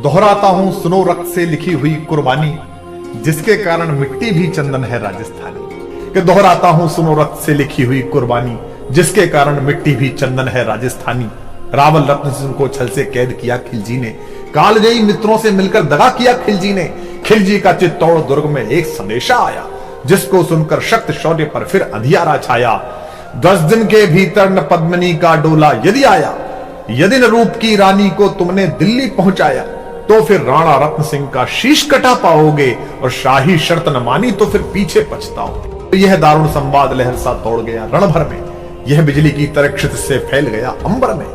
दोहराता हूं सुनो रक्त से लिखी हुई कुर्बानी, जिसके कारण मिट्टी भी चंदन है राजस्थानी। कि दोहराता हूं सुनो रक्त से लिखी हुई कुर्बानी, जिसके कारण मिट्टी भी चंदन है राजस्थानी। रावल रत्न सिंह को छल से कैद किया खिलजी ने, कालजयी मित्रों से मिलकर दगा किया खिलजी ने। खिलजी का चित्तौड़ दुर्ग में एक संदेशा आया, जिसको सुनकर शक्त शौर्य पर फिर अंधियारा छाया। 10 दिन के भीतर न पद्मिनी का डोला यदि आया, यदि न रूप की रानी को तुमने दिल्ली पहुंचाया, तो फिर राणा रत्न सिंह का शीश कटा पाओगे, और शाही शर्त न मानी तो फिर पीछे पछताओगे। यह दारुण संवाद लहर सा दौड़ गया रण भर में, यह बिजली की तरह क्षितिज से फैल गया अंबर में।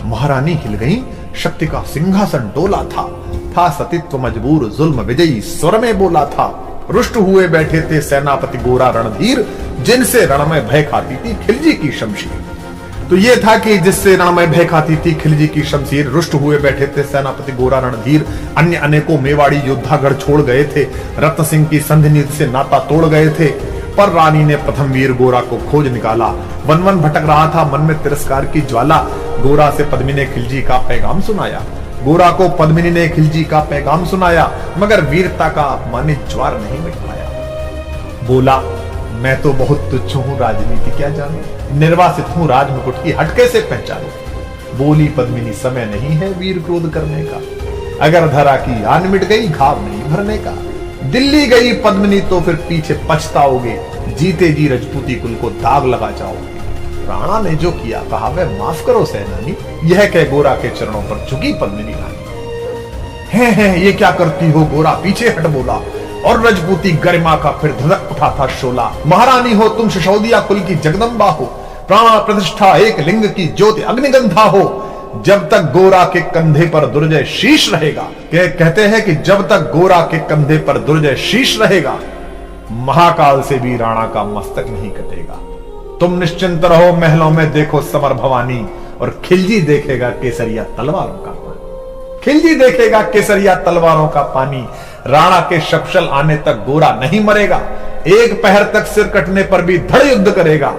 महारानी हिल गई, शक्ति का सिंहासन डोला था सतीत्व मजबूर जुल्म विजयी स्वर में बोला था। रुष्ट हुए बैठे थे सेनापति गोरा रणधीर, जिनसे रण में भय खाती थी खिलजी की शमशीर। तो ये था कि जिससे रण में भय खाती थी खिलजी की शमशीर, रुष्ट हुए बैठे थे सेनापति गोरा रणधीर। अन्य अनेकों मेवाड़ी योद्धागढ़ छोड़ गए थे, रत्न सिंह की संधि नीति से नाता तोड़ गए थे। पर रानी ने प्रथम वीर गोरा को खोज निकाला। वन वन भटक रहा था मन में तिरस्कार की ज्वाला, गोरा से पद्मिनी ने खिलजी का पैगाम सुनाया। गोरा को पद्मिनी ने खिलजी का पैगाम सुनाया, मगर वीरता का अपमानित ज्वार नहीं मिट पाया। बोला, मैं तो बहुत तुच्छ हूं, राजनीति क्या जानू, निर्वासित हूं राजमुकुट की हटके से पहचानू। बोली पद्मिनी, समय नहीं है वीर क्रोध करने का, अगर धरा की आन मिट गई घाव नहीं भरने का। दिल्ली गई पद्मिनी तो फिर पीछे पछताओगे, जीते जी रजपूती कुल को दाग लगा जाओगे। राणा ने जो किया कहा वह माफ करो सेनानी, यह कह गोरा के चरणों पर झुकी पद्मिनी रानी। है ये क्या करती हो, गोरा पीछे हट बोला, और रजपूती गरिमा का फिर धधक उठा था शोला। महारानी हो तुम, सिसोदिया कुल की जगदम्बा हो, प्राण प्रतिष्ठा एक लिंग की ज्योति अग्निगंधा हो। जब तक गोरा के कंधे पर दुर्जय शीश रहेगा, कहते हैं कि जब तक गोरा के कंधे पर दुर्जय शीश रहेगा, महाकाल से भी राणा का मस्तक नहीं कटेगा। तुम निश्चिंत रहो, महलों में देखो समर भवानी, और खिलजी देखेगा केसरिया तलवारों का पानी। खिलजी देखेगा केसरिया तलवारों का पानी। राणा के शपशल आने तक गोरा नहीं मरेगा, एक पहर तक सिर कटने पर भी धड़ युद्ध करेगा।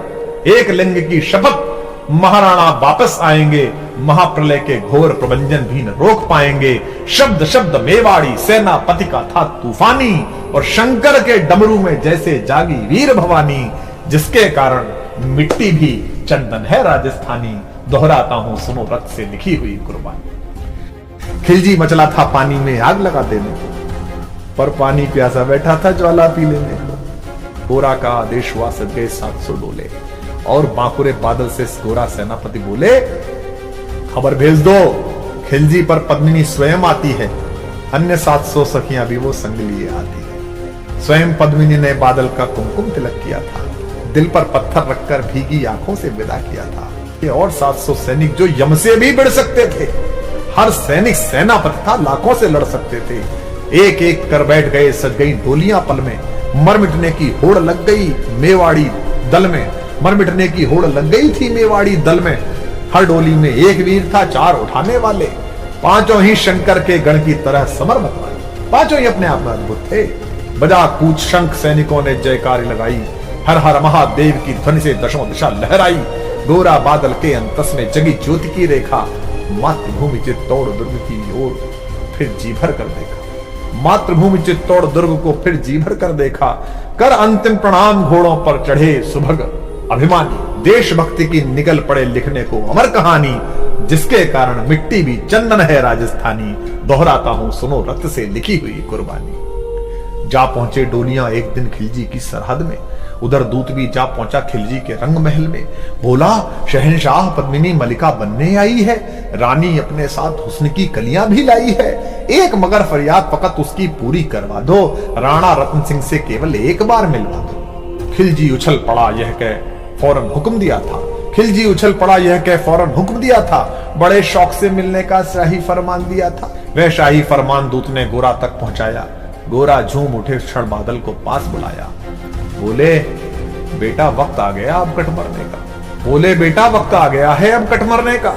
एक लिंग की शपथ, महाराणा वापस आएंगे, महाप्रलय के घोर प्रबंधन भी न रोक पाएंगे। शब्द शब्द मेवाड़ी सेनापति का था तूफानी, और शंकर के डमरू में जैसे जागी वीर भवानी, जिसके कारण मिट्टी भी चंदन है राजस्थानी। दोहराता हूं सुनो रक्त से लिखी हुई कुर्बानी। खिलजी मचला था पानी में आग लगा देने को, पर पानी प्यासा बैठा था ज्वाला पी लेने को। गोरा का आदेश हुआ, सज गए 700 डोले, और बांकुरे बादल से गोरा सेनापति बोले, खबर भेज दो, खिलजी पर पद्मिनी स्वयं आती है, अन्य 700 सखियां भी वो संग लिए आती है। स्वयं पद्मिनी ने बादल का कुमकुम तिलक किया था, दिल पर पत्थर रखकर भीगी आंखों से विदा किया था। और 700 सैनिक जो यम से भी भिड़ सकते थे, हर सैनिक सेनापति था, लाखों से लड़ सकते थे। एक एक कर बैठ गए, सज गई डोलियां पल में, मर मिटने की होड़ लग गई मेवाड़ी दल में। मर मिटने की होड़ लग गई थी मेवाड़ी दल में। हर डोली में एक वीर था, 4 उठाने वाले, पांचों ही शंकर के गण की तरह समर्पित वाले, पांचों ही अपने आप में अद्भुत थे। बजा कूच शंख सैनिकों ने जयकारी लगाई, हर हर महादेव की ध्वनि से दशों दिशा लहराई। गोरा बादल के अंतस में जगी ज्योति की रेखा, मातृभूमि चित्तौड़ दुर्ग की ओर फिर जी भर कर देखा। मातृभूमि चित्तौड़ दुर्ग को फिर जी भर कर देखा। कर अंतिम प्रणाम घोड़ों पर चढ़े सुभग अभिमानी, देशभक्ति की निकल पड़े लिखने को अमर कहानी, जिसके कारण मिट्टी भी चंदन है राजस्थानी। दोहराता हूं सुनो रक्त से लिखी हुई कुर्बानी। जा पहुंचे डोलियां एक दिन खिलजी की सरहद में, उधर दूत भी जा पहुंचा खिलजी के रंग महल में। बोला, शहंशाह पद्मिनी मलिका बनने आई है, रानी अपने साथ हुस्न की कलियां भी लाई है। एक मगर फरियाद फकत उसकी पूरी करवा दो, राणा रत्न सिंह से केवल एक बार मिलवा दो। खिलजी उछल पड़ा, यह कह फौरन हुक्म दिया था। खिलजी उछल पड़ा, यह कह फौरन हुक्म दिया था। बड़े शौक से मिलने का शाही फरमान दिया था। वह शाही फरमान दूत ने गोरा तक पहुंचाया। गोरा झूम उठे, क्षण बादल को पास बुलाया। बोले, बेटा वक्त आ गया अब कट मरने का। बोले, बेटा वक्त आ गया है अब कट मरने का,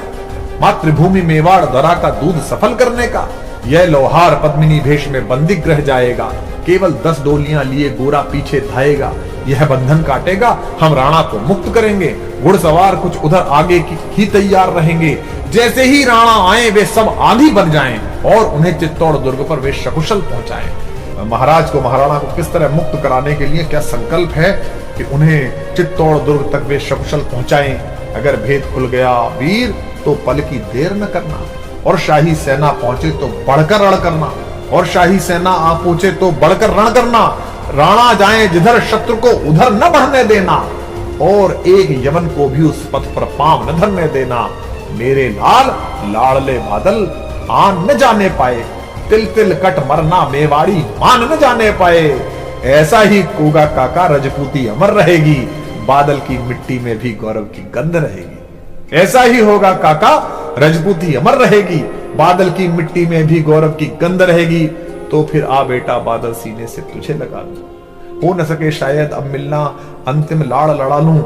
मातृभूमि मेवाड़ दरा का दूध सफल करने का। यह लोहार पद्मिनी भेष में बंदी ग्रह जाएगा, केवल 10 डोलियां लिए गोरा पीछे धाएगा। यह बंधन काटेगा, हम राणा को मुक्त करेंगे। घुड़सवार कुछ उधर आगे की ही तैयार रहेंगे, जैसे ही राणा आए वे सब आंधी बन जाएं। और उन्हें चित्तौड़ दुर्ग पर वे सकुशल पहुंचाएं। महाराज को, महाराणा को किस तरह मुक्त कराने के लिए क्या संकल्प है कि उन्हें चित्तौड़ दुर्ग तक वे सकुशल पहुंचाएं। अगर भेद खुल गया वीर तो पल की देर न करना, और शाही सेना पहुंचे तो बढ़कर रण करना, और शाही सेना आ पहुंचे तो बढ़कर रण करना। राणा जाए जिधर शत्रु को उधर न बढ़ने देना, और एक यवन को भी उस पथ पर पांव न धरने देना। मेरे लाल लाडले बादल आन न जाने पाए, तिल तिल कट मरना मेवाड़ी मान न जाने पाए। ऐसा ही कोगा काका रजपूती अमर रहेगी, बादल की मिट्टी में भी गौरव की गंध रहेगी। ऐसा ही होगा काका, रजपूती अमर रहेगी, बादल की मिट्टी में भी गौरव की गंध रहेगी। तो फिर आ बेटा बादल सीने से तुझे लगा दूं, हो न सके शायद अब मिलना, अंतिम लाड़ लड़ा लूं।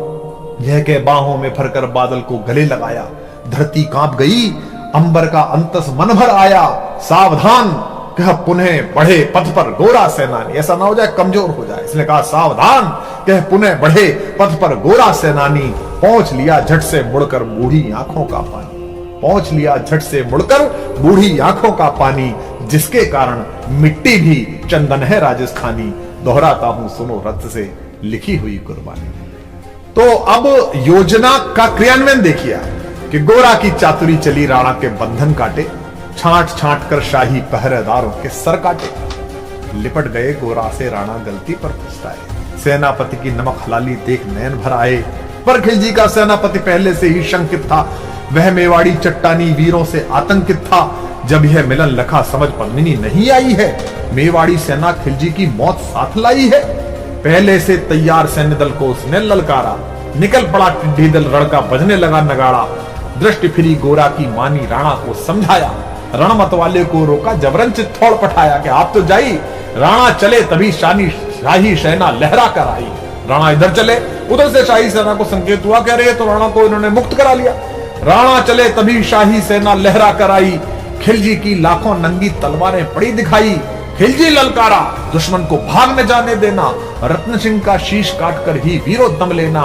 यह कह बाहों में भरकर बादल को गले लगाया। धरती कांप गई, अंबर का अंतस मन भर आया। सावधान कह पुनः बढ़े पथ पर गोरा सेनानी, ऐसा ना हो जाए कमजोर हो जाए, इसने कहा सावधान कह पुनः बढ़े पथ पर गोरा सेनानी। पहुंच लिया झट से मुड़कर बूढ़ी आंखों का पानी, पहुंच लिया झट से मुड़कर बूढ़ी आंखों का पानी, जिसके कारण मिट्टी भी चंदन है राजस्थानी। दोहराता हूं सुनो रथ से लिखी हुई कुर्बानी। तो अब योजना का क्रियान्वयन देखिए कि गोरा की चातुरी चली, राणा के बंधन काटे, छांट छांट कर शाही पहरेदारों के सर काटे। लिपट गए गोरा से राणा गलती पर पछताए, सेनापति की नमक हलाली देख नयन भर आए। पर खिलजी का सेनापति पहले से ही शंकित था, वह मेवाड़ी चट्टानी वीरों से आतंकित था। जब यह मिलन लखा समझ पद्मिनी नहीं आई है, मेवाड़ी सेना खिलजी की मौत साथ लाई है। पहले से तैयार सैन्य दल को उसने ललकारा, निकल पड़ा टिड्डी दल, रण का बजने लगा नगाड़ा। दृष्टि फिरी गोरा की मानी, राणा को समझाया, रणमत वाले को रोका, जबरन चित्तौड़ पठाया कि आप तो जाई। राणा चले तभी शाही सेना लहरा कर आई। राणा इधर चले, उधर से शाही सेना को संकेत हुआ, कह रहे तो राणा को इन्होंने मुक्त करा लिया। राणा चले तभी शाही सेना लहरा कर आई। खिलजी की लाखों नंगी तलवारें पड़ी दिखाई। खिलजी ललकारा, दुश्मन को भाग न जाने देना, रत्न सिंह का शीश काटकर ही वीरों दम लेना।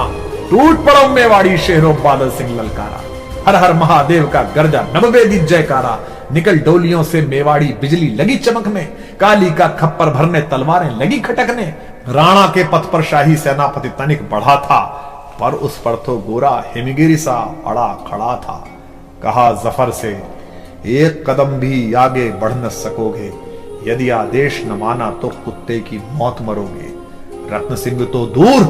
टूट पड़ो मेवाड़ी शेरों, बादल सिंह ललकारा, हर हर महादेव का गर्जा नववेदी जयकारा। निकल डोलियों से मेवाड़ी बिजली लगी चमकने, काली का खप्पर भरने तलवारें लगी खटकने। राणा के पथ पर शाही सेनापति तनिक बढ़ा था, पर उस पर तो गोरा हिमगिरी सा अड़ा खड़ा था। कहा जफर से, एक कदम भी आगे बढ़ न सकोगे, यदि आदेश न माना तो कुत्ते की मौत मरोगे। रत्न सिंह तो दूर,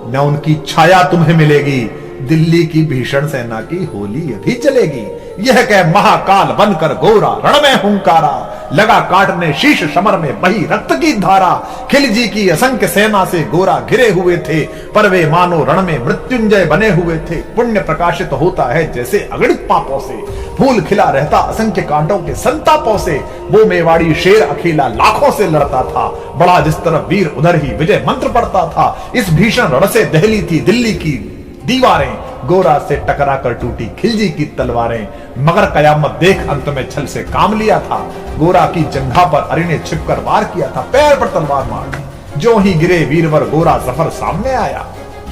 न उनकी छाया तुम्हें मिलेगी। दिल्ली की भीषण सेना की होली अभी चलेगी। यह कह महाकाल बनकर गोरा रण में हुंकारा, लगा काटने शीश समर में बही रक्त की धारा। खिलजी की असंख्य सेना से गोरा घिरे हुए थे, पर वे मानो रण में मृत्युंजय बने हुए थे। पुण्य प्रकाशित होता है जैसे अगणित पापों से, फूल खिला रहता असंख्य कांटों के संतापों से। वो मेवाड़ी शेर अकेला लाखों से लड़ता था, बड़ा जिस तरफ वीर उधर ही विजय मंत्र पड़ता था। इस भीषण रण से दहली थी दिल्ली की दीवारें, गोरा से टकरा कर टूटी खिलजी की तलवारें। मगर कयामत देख अंत में छल से काम लिया था, गोरा की जंघा पर अरि ने छिपकर वार किया था, पैर पर तलवार मार दी। जो ही गिरे वीरवर गोरा जफर सामने आया,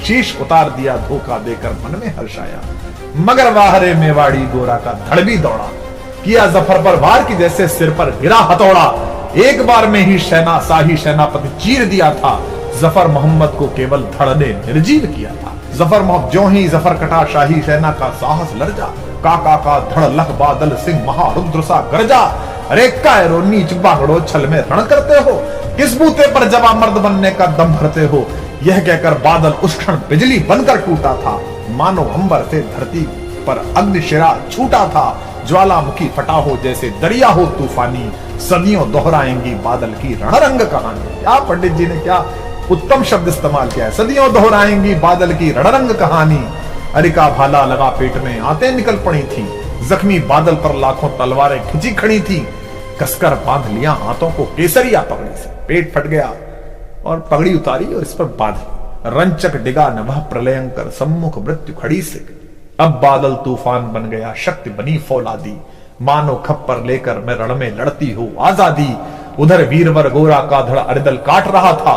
शीश उतार दिया धोखा देकर मन में हर्ष आया। मगर वाहरे मेवाड़ी गोरा का धड़ भी दौड़ा, किया जफर पर वार की जैसे सिर पर गिरा हथौड़ा। एक बार में ही शाही सेनापति चीर दिया था, जफर मोहम्मद को केवल धड़ ने निर्जीव किया था। जफर मोहम्मद जो ही जफर कटा, शाही सेना का साहस लर्जा। काका का धड़ लख बादल सिंह महारुद्र सा गरजा। अरे कायरो नीच बागड़ो, छल में रण करते हो, किस बूते पर जवा मर्द बनने का दम भरते हो। यह कहकर बादल उस क्षण बिजली बनकर टूटा था, मानो अंबर से धरती पर अग्निशिरा छूटा था। ज्वालामुखी फटा हो जैसे दरिया हो तूफानी, सदियों दोहराएंगी बादल की रणरंग कहानी। क्या पंडित जी ने क्या उत्तम शब्द इस्तेमाल किया है, सदियों दोहराएंगी बादल की रणरंग कहानी। अरिका भाला लगा पेट में, आते निकल पड़ी थी, जख्मी बादल पर लाखों तलवारें खिंची खड़ी थी। कसकर बांध लिया हाथों को केसरिया पगड़ी से, पेट फट गया और पगड़ी उतारी और इस पर बांधी। रंचक डिगा न वह प्रलयंकर, सम्मुख मृत्यु खड़ी से। अब बादल तूफान बन गया, शक्ति बनी फौलादी, मानो खप्पर लेकर मैं रण में लड़ती हूँ आजादी। उधर वीरवर गोरा का धड़ अरिदल काट रहा था,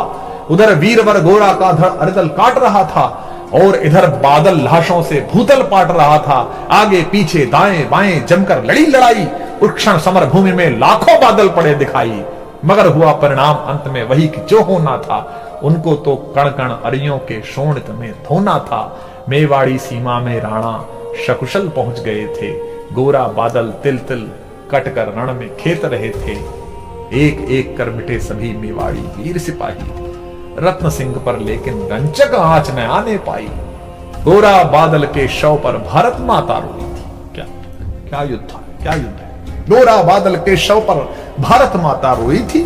उधर वीरवर गोरा का धड़ अरिदल काट रहा था, और इधर बादल लाशों से भूतल पाट रहा था। आगे पीछे दाएं बाएं जमकर लड़ी लड़ाई, उस क्षण समर भूमि में लाखों बादल पड़े दिखाई, मगर हुआ परिणाम अंत में वही कि जो होना था। उनको तो कण कण अरियों के शोणित में धोना था। मेवाड़ी सीमा में राणा सकुशल पहुंच गए थे। गोरा बादल तिल तिल कट कर रण में खेत रहे थे। एक एक कर मिटे सभी मेवाड़ी वीर सिपाही। रत्न सिंह पर लेकिन रंचक आंच न आने पाई। गोरा बादल के शव पर भारत माता रोई थी। क्या क्या युद्ध था, क्या युद्ध है। गोरा बादल के शव पर भारत माता रोई थी।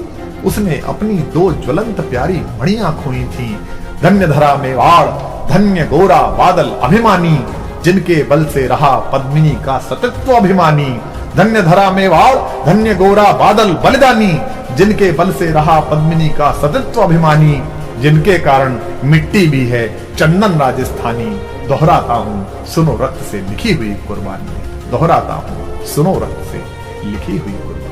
उसने अपनी दो ज्वलंत प्यारी मणियां खोई थी। धन्य धरा मेवाड़, धन्य गोरा बादल अभिमानी, जिनके बल से रहा पद्मिनी का सतत्व अभिमानी। धन्य धरा मेवाड़, धन्य गोरा बादल बलिदानी, जिनके बल से रहा पद्मिनी का सतत्व अभिमानी, जिनके कारण मिट्टी भी है चंदन राजस्थानी। दोहराता हूं सुनो रक्त से लिखी हुई कुर्बानी। दोहराता हूं सुनो रक्त से लिखी हुई कुर्बानी।